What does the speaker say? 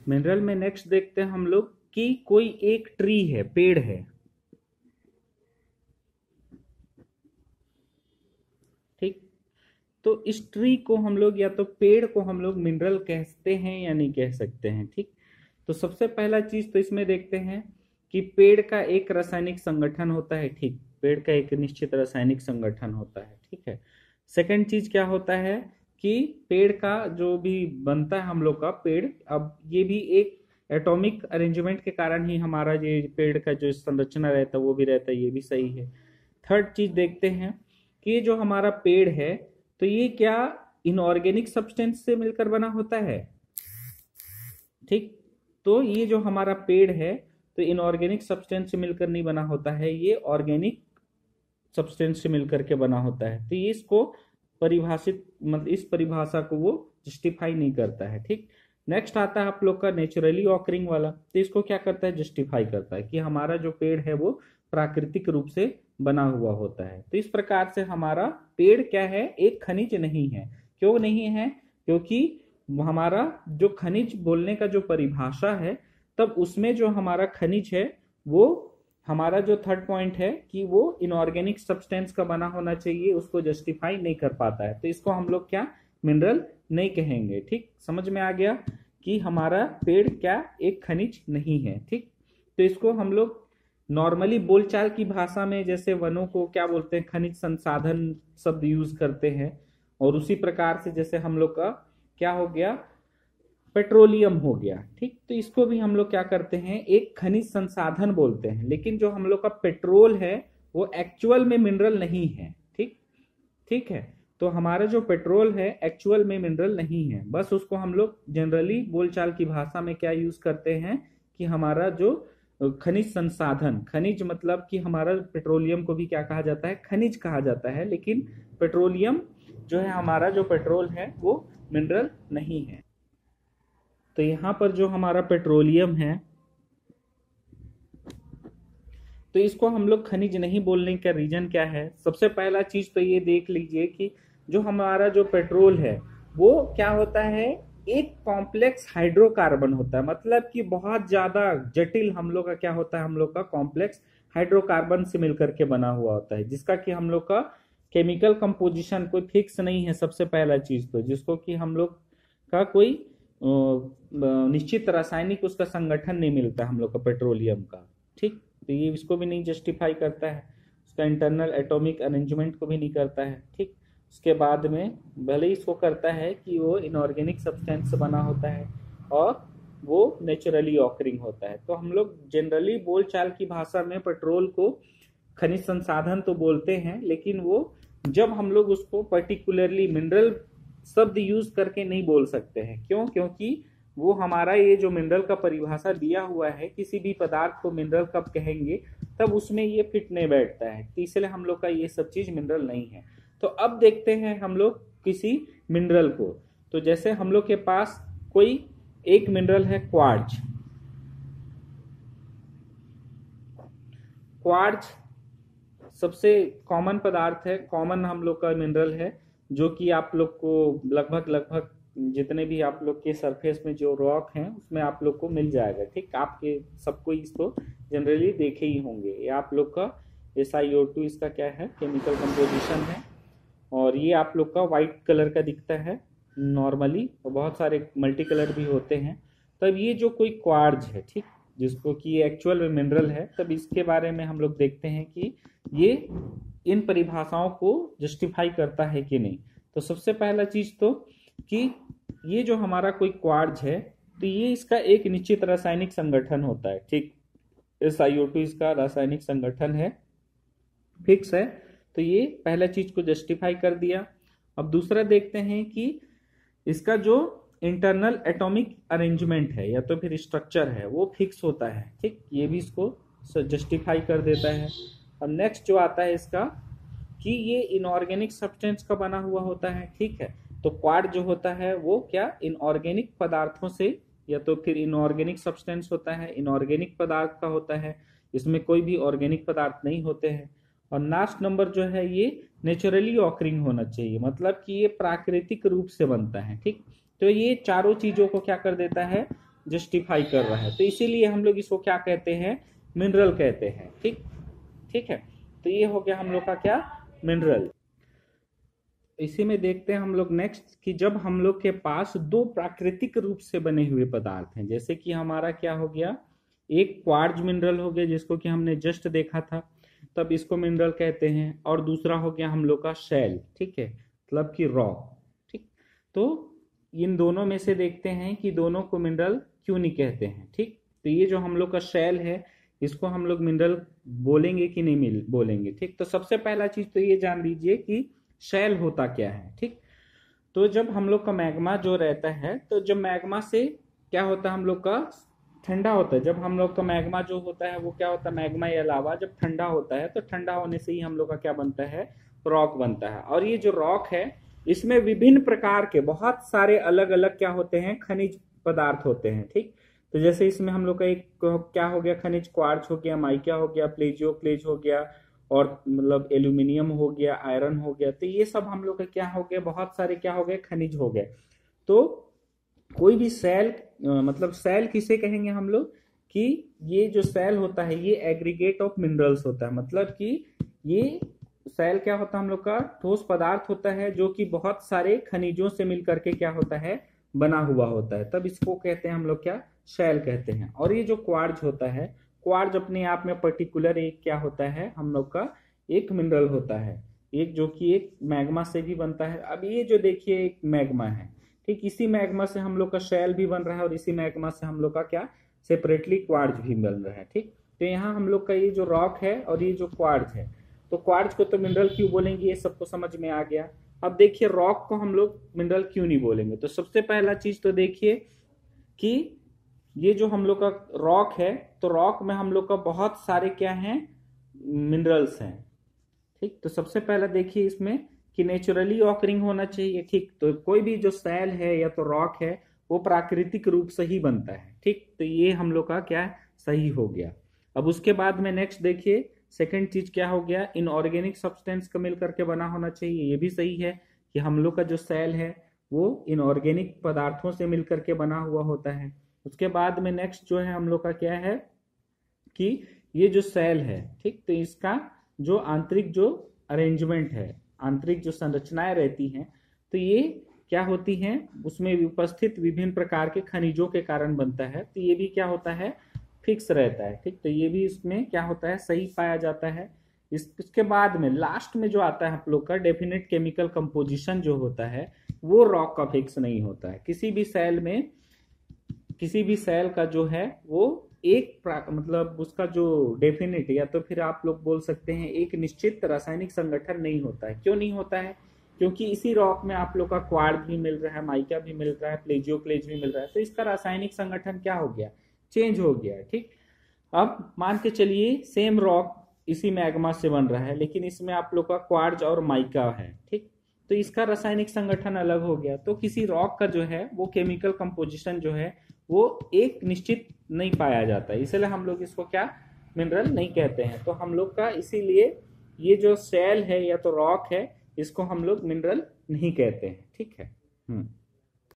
Mineral में next देखते हैं हम लोग कि कोई एक ट्री है, पेड़ है, ठीक। तो इस ट्री को हम लोग या तो पेड़ को हम लोग मिनरल कहते हैं या नहीं कह सकते हैं, ठीक। तो सबसे पहला चीज तो इसमें देखते हैं कि पेड़ का एक रासायनिक संगठन होता है, ठीक। पेड़ का एक निश्चित रासायनिक संगठन होता है, ठीक है। सेकंड चीज क्या होता है कि पेड़ का जो भी बनता है हम लोग का पेड़, अब ये भी एक एटॉमिक अरेंजमेंट के कारण ही हमारा ये पेड़ का जो संरचना रहता है वो भी रहता है, ये भी सही है। थर्ड चीज देखते हैं कि जो हमारा पेड़ है तो ये क्या इनऑर्गेनिक सब्सटेंस से मिलकर बना होता है, ठीक। तो ये जो हमारा पेड़ है तो इनऑर्गेनिक सब्सटेंस से मिलकर नहीं बना होता है, ये ऑर्गेनिक सब्सटेंस से मिलकर के बना होता है। तो ये इसको परिभाषित, मतलब इस परिभाषा को वो जस्टिफाई नहीं करता है, ठीक। नेक्स्ट आता है आप लोग का नेचुरली ऑकरिंग वाला। तो इसको क्या करता है, जस्टिफाई करता है कि हमारा जो पेड़ है वो प्राकृतिक रूप से बना हुआ होता है। तो इस प्रकार से हमारा पेड़ क्या है, एक खनिज नहीं है। क्यों नहीं है, क्योंकि हमारा जो खनिज बोलने का जो परिभाषा है, तब उसमें जो हमारा खनिज है वो हमारा जो थर्ड पॉइंट है कि वो इनऑर्गेनिक सब्सटेंस का बना होना चाहिए, उसको जस्टिफाई नहीं कर पाता है। तो इसको हम लोग क्या मिनरल नहीं कहेंगे, ठीक। समझ में आ गया कि हमारा पेड़ क्या एक खनिज नहीं है, ठीक। तो इसको हम लोग नॉर्मली बोलचाल की भाषा में जैसे वनों को क्या बोलते हैं, खनिज संसाधन शब्द यूज करते हैं। और उसी प्रकार से जैसे हम लोग का क्या हो गया, पेट्रोलियम हो गया, ठीक। तो इसको भी हम लोग क्या करते हैं, एक खनिज संसाधन बोलते हैं। लेकिन जो हम लोग का पेट्रोल है वो एक्चुअल में मिनरल नहीं है, ठीक। ठीक है, तो हमारा जो पेट्रोल है एक्चुअल में मिनरल नहीं है, बस उसको हम लोग जनरली बोलचाल की भाषा में क्या यूज करते हैं कि हमारा जो खनिज संसाधन, खनिज मतलब कि हमारा पेट्रोलियम को भी क्या कहा जाता है, खनिज कहा जाता है। लेकिन पेट्रोलियम जो है, हमारा जो पेट्रोल है वो मिनरल नहीं है। तो यहां पर जो हमारा पेट्रोलियम है तो इसको हम लोग खनिज नहीं बोलने का रीजन क्या है। सबसे पहला चीज तो ये देख लीजिए कि जो हमारा जो पेट्रोल है वो क्या होता है, एक कॉम्प्लेक्स हाइड्रोकार्बन होता है। मतलब कि बहुत ज्यादा जटिल हम लोग का क्या होता है, हम लोग का कॉम्प्लेक्स हाइड्रोकार्बन से मिलकर के बना हुआ होता है, जिसका कि हम लोग का केमिकल कंपोजिशन कोई फिक्स नहीं है। सबसे पहला चीज तो जिसको कि हम लोग का कोई निश्चित रासायनिक उसका संगठन नहीं मिलता हम लोग का पेट्रोलियम का, ठीक। तो ये इसको भी नहीं जस्टिफाई करता है, उसका इंटरनल एटॉमिक अरेंजमेंट को भी नहीं करता है, ठीक। उसके बाद में भले ही इसको करता है कि वो इनऑर्गेनिक सब्सटेंस से बना होता है और वो नेचुरली ऑकरिंग होता है। तो हम लोग जनरली बोलचाल की भाषा में पेट्रोल को खनिज संसाधन तो बोलते हैं, लेकिन वो जब हम लोग उसको पर्टिकुलरली मिनरल शब्द यूज करके नहीं बोल सकते हैं। क्यों, क्योंकि वो हमारा ये जो मिनरल का परिभाषा दिया हुआ है, किसी भी पदार्थ को मिनरल कब कहेंगे तब उसमें ये फिट नहीं बैठता है। तो इसलिए हम लोग का ये सब चीज मिनरल नहीं है। तो अब देखते हैं हम लोग किसी मिनरल को। तो जैसे हम लोग के पास कोई एक मिनरल है क्वार्ज। क्वार्ज सबसे कॉमन पदार्थ है, कॉमन हम लोग का मिनरल है, जो कि आप लोग को लगभग जितने भी आप लोग के सरफेस में जो रॉक हैं उसमें आप लोग को मिल जाएगा, ठीक। आपके सबको इसको जनरली देखे ही होंगे। ये आप लोग का SiO2 इसका क्या है, केमिकल कंपोजिशन है। और ये आप लोग का व्हाइट कलर का दिखता है नॉर्मली, और बहुत सारे मल्टी कलर भी होते हैं। तब ये जो कोई क्वार्ज है, ठीक, जिसको कि एक्चुअल में मिनरल है, तब इसके बारे में हम लोग देखते हैं कि ये इन परिभाषाओं को जस्टिफाई करता है कि नहीं। तो सबसे पहला चीज तो कि ये जो हमारा कोई क्वार्ज है तो ये इसका एक निश्चित रासायनिक संगठन होता है, ठीक। SiO2 इसका रासायनिक संगठन है, फिक्स है। तो ये पहला चीज को जस्टिफाई कर दिया। अब दूसरा देखते हैं कि इसका जो इंटरनल एटॉमिक अरेंजमेंट है या तो फिर स्ट्रक्चर है वो फिक्स होता है, ठीक। ये भी इसको जस्टिफाई कर देता है। अब नेक्स्ट जो आता है इसका कि ये इनऑर्गेनिक सब्सटेंस का बना हुआ होता है, ठीक है। तो क्वार्ज जो होता है वो क्या इनऑर्गेनिक पदार्थों से या तो फिर इनऑर्गेनिक सब्सटेंस होता है, इनऑर्गेनिक पदार्थ का होता है, इसमें कोई भी ऑर्गेनिक पदार्थ नहीं होते हैं। और लास्ट नंबर जो है ये नेचुरली ऑकरिंग होना चाहिए, मतलब कि ये प्राकृतिक रूप से बनता है, ठीक। तो ये चारों चीजों को क्या कर देता है, जस्टिफाई कर रहा है, तो इसीलिए हम लोग इसको क्या कहते हैं, मिनरल कहते हैं। ठीक है, तो ये हो गया हम लोग का क्या, मिनरल। इसी में देखते हैं हम लोग नेक्स्ट कि जब हम लोग के पास दो प्राकृतिक रूप से बने हुए पदार्थ हैं, जैसे कि हमारा क्या हो गया, एक क्वार्ज मिनरल हो गया जिसको कि हमने जस्ट देखा था, तब इसको मिनरल कहते हैं, और दूसरा हो गया हम लोग का शैल, ठीक है, मतलब कि रॉक। ठीक, तो इन दोनों में से देखते हैं कि दोनों को मिनरल क्यों नहीं कहते हैं। ठीक, तो ये जो हम लोग का शैल है इसको हम लोग मिनरल बोलेंगे कि नहीं बोलेंगे। ठीक, तो सबसे पहला चीज तो ये जान लीजिए कि शैल होता क्या है। ठीक, तो जब हम लोग का मैग्मा जो रहता है, तो जब मैग्मा से क्या होता है, हम लोग का ठंडा होता है। जब हम लोग का मैग्मा जो होता है वो क्या होता है, मैग्मा या लावा जब ठंडा होता है तो ठंडा होने से ही हम लोग का क्या बनता है, रॉक बनता है। और ये जो रॉक है इसमें विभिन्न प्रकार के बहुत सारे अलग अलग क्या होते हैं, खनिज पदार्थ होते हैं। ठीक, तो जैसे इसमें हम लोग का एक क्या हो गया, खनिज क्वार्ट्ज हो गया, माइका हो गया, प्लेजियोक्लेज हो गया, और मतलब एल्यूमिनियम हो गया, आयरन हो गया, तो ये सब हम लोग का क्या हो गया, बहुत सारे क्या हो गए, खनिज हो गए। तो कोई भी सेल मतलब सेल किसे कहेंगे हम लोग, कि ये जो सेल होता है ये एग्रीगेट ऑफ मिनरल्स होता है, मतलब कि ये सेल क्या होता है हम लोग का, ठोस पदार्थ होता है जो कि बहुत सारे खनिजों से मिलकर के क्या होता है, बना हुआ होता है, तब इसको कहते हैं हम लोग क्या, शैल कहते हैं। और ये जो क्वार्ज होता है, क्वार्ज अपने आप में पर्टिकुलर एक क्या होता है, हम लोग का एक मिनरल होता है, एक जो कि एक मैग्मा से भी बनता है। अब ये जो देखिए एक मैग्मा है, ठीक, इसी मैग्मा से हम लोग का शैल भी बन रहा है, और इसी मैग्मा से हम लोग का क्या, सेपरेटली क्वार्ज भी बन रहा है। ठीक, तो यहाँ हम लोग का ये जो रॉक है और ये जो क्वार्ज है, तो क्वार्ज को तो मिनरल क्यों बोलेंगे, ये सबको समझ में आ गया। अब देखिए रॉक को हम लोग मिनरल क्यों नहीं बोलेंगे, तो सबसे पहला चीज तो देखिए कि ये जो हम लोग का रॉक है, तो रॉक में हम लोग का बहुत सारे क्या हैं, मिनरल्स हैं। ठीक, तो सबसे पहला देखिए इसमें कि नेचुरली ऑकरिंग होना चाहिए। ठीक, तो कोई भी जो सेल है या तो रॉक है वो प्राकृतिक रूप से ही बनता है। ठीक, तो ये हम लोग का क्या सही हो गया। अब उसके बाद में नेक्स्ट देखिए सेकंड चीज क्या हो गया, इनऑर्गेनिक सब्सटेंस का मिल करके बना होना चाहिए, ये भी सही है कि हम लोग का जो सेल है वो इनऑर्गेनिक पदार्थों से मिल करके बना हुआ होता है। उसके बाद में नेक्स्ट जो है हम लोग का क्या है कि ये जो सेल है, ठीक, तो इसका जो आंतरिक जो अरेंजमेंट है, आंतरिक जो संरचनाएं रहती हैं, तो ये क्या होती हैं, उसमें उपस्थित विभिन्न प्रकार के खनिजों के कारण बनता है, तो ये भी क्या होता है, फिक्स रहता है। ठीक, तो ये भी इसमें क्या होता है, सही पाया जाता है। इसके बाद में लास्ट में जो आता है आप लोग का डेफिनेट केमिकल कंपोजिशन जो होता है, वो रॉक का फिक्स नहीं होता है। किसी भी सेल में, किसी भी सेल का जो है वो एक मतलब उसका जो डेफिनेट या तो फिर आप लोग बोल सकते हैं एक निश्चित रासायनिक संगठन नहीं होता है। क्यों नहीं होता है, क्योंकि इसी रॉक में आप लोग का क्वार्ज भी मिल रहा है, माइका भी मिल रहा है, प्लेजियोक्लेज भी मिल रहा है, तो इसका रासायनिक संगठन क्या हो गया, चेंज हो गया है। ठीक, अब मान के चलिए सेम रॉक इसी मैग्मा से बन रहा है, लेकिन इसमें आप लोग का क्वार्ज और माइका है। ठीक, तो इसका रासायनिक संगठन अलग हो गया, तो किसी रॉक का जो है वो केमिकल कंपोजिशन जो है वो एक निश्चित नहीं पाया जाता है, इसलिए हम लोग इसको क्या, मिनरल नहीं कहते हैं। तो हम लोग का इसीलिए ये जो सेल है या तो रॉक है, इसको हम लोग मिनरल नहीं कहते हैं। ठीक है।